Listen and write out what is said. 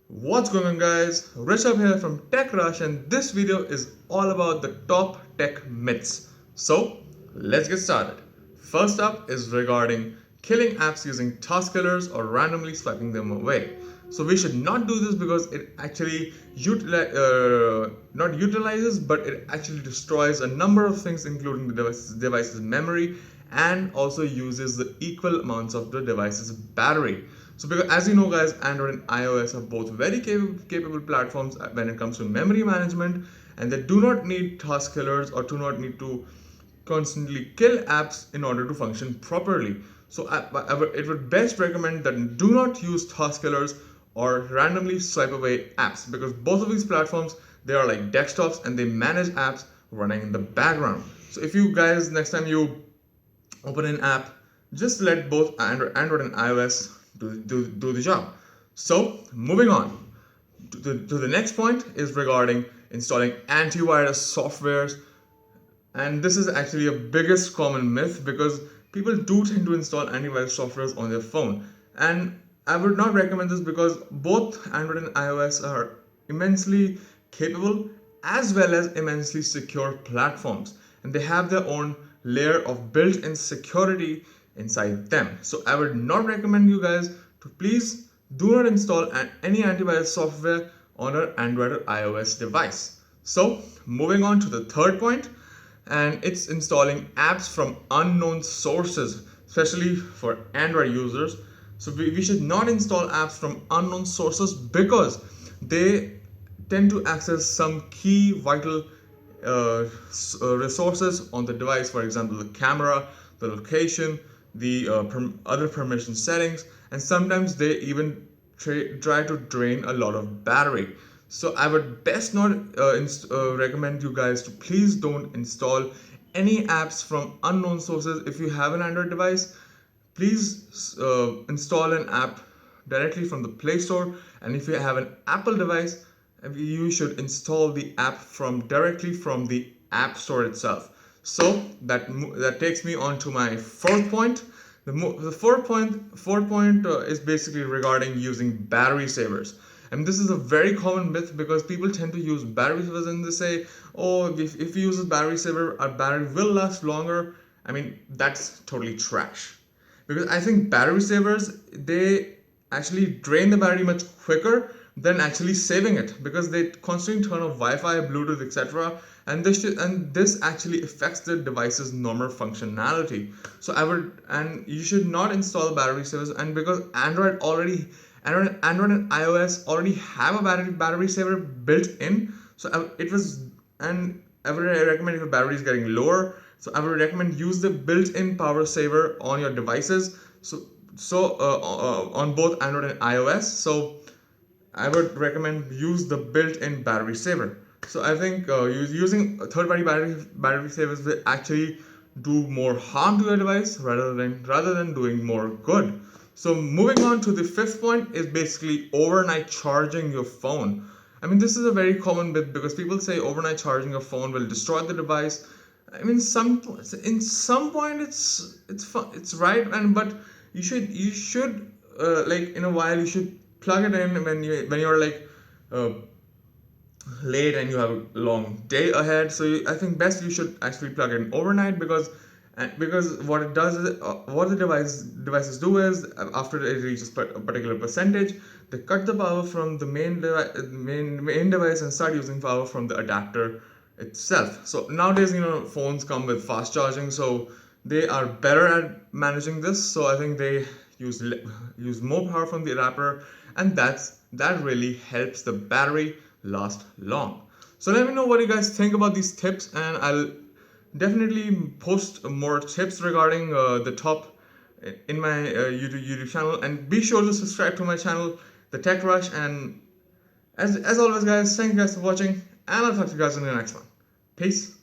What's going on, guys? Rishabh here from Tech Rush, and this video is all about the top tech myths. So let's get started. First up is regarding killing apps using task killers or randomly swiping them away. So we should not do this because it actually not utilizes, but it actually destroys a number of things, including the device's memory, and also uses the equal amounts of the device's battery. So because as you know, guys, Android and iOS are both very capable platforms when it comes to memory management, and they do not need task killers or do not need to constantly kill apps in order to function properly. So it would best recommend that do not use task killers or randomly swipe away apps, because both of these platforms, they are like desktops and they manage apps running in the background. So if you guys, next time you open an app, just let both Android and iOS do the job. So moving on to the next point is regarding installing antivirus softwares. And this is actually a biggest common myth, because people do tend to install antivirus softwares on their phone. And I would not recommend this, because both Android and iOS are immensely capable as well as immensely secure platforms, and they have their own layer of built-in security inside them. So I would not recommend you guys to please do not install any antivirus software on an Android or iOS device. So moving on to the third point, and it's installing apps from unknown sources, especially for Android users. So we should not install apps from unknown sources, because they tend to access some key vital resources on the device. For example, the camera, the location, the other permission settings, and sometimes they even try to drain a lot of battery. So I would best not recommend you guys to please don't install any apps from unknown sources. If you have an Android device, please install an app directly from the Play Store, and if you have an Apple device, you should install the app directly from the App Store itself. So that takes me on to my fourth point. The fourth point is basically regarding using battery savers. And this is a very common myth, because people tend to use battery savers and they say, oh, if you use a battery saver, our battery will last longer. I mean, that's totally trash, because I think battery savers, they actually drain the battery much quicker than actually saving it, because they constantly turn off Wi-Fi, Bluetooth, etc. And this actually affects the device's normal functionality. So and you should not install battery savers. And because Android and iOS already have a battery saver built in, so it was and I would recommend, if your battery is getting lower, so I would recommend use the built-in power saver on your devices. On both Android and iOS. So I would recommend use the built-in battery saver. So I think using third-party battery savers will actually do more harm to your device rather than doing more good. So moving on to the fifth point is basically overnight charging your phone. I mean, this is a very common myth, because people say overnight charging your phone will destroy the device. I mean, in some point it's fun, it's right, and but you should like in a while you should plug it in when you're like uh, late and you have a long day ahead. So I think best you should actually plug it in overnight, because what it does is what the devices do is, after it reaches a particular percentage, they cut the power from the main device and start using power from the adapter itself. So nowadays, phones come with fast charging, so they are better at managing this. So I think they use more power from the adapter, and that really helps the battery last long. So let me know what you guys think about these tips, and I'll definitely post more tips regarding the top in my YouTube channel. And be sure to subscribe to my channel, The Tech Rush. And as always, guys, thank you guys for watching, and I'll talk to you guys in the next one. Peace.